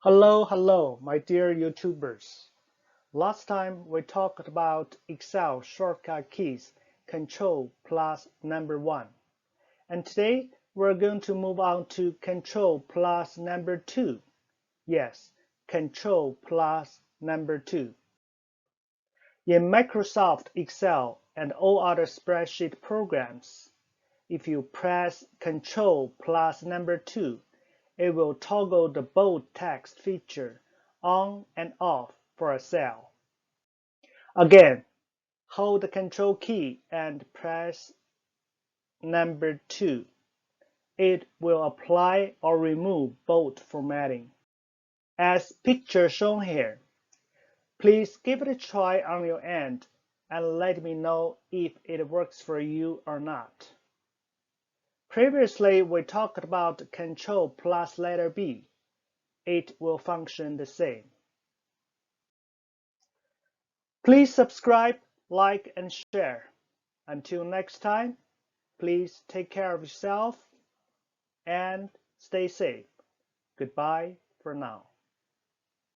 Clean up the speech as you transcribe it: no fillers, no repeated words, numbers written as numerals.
Hello, my dear YouTubers. Last time we talked about Excel shortcut keys Ctrl plus number 1. And today we're going to move on to Ctrl plus number 2. Yes, Ctrl plus number 2. In Microsoft Excel and all other spreadsheet programs, if you press Ctrl plus number 2, it will toggle the bold text feature on and off for a cell. Again, hold the Control key and press number 2. It will apply or remove bold formatting. As picture shown here, please give it a try on your end and let me know if it works for you or not. Previously, we talked about Control plus letter B. It will function the same. Please subscribe, like, and share. Until next time, please take care of yourself and stay safe. Goodbye for now.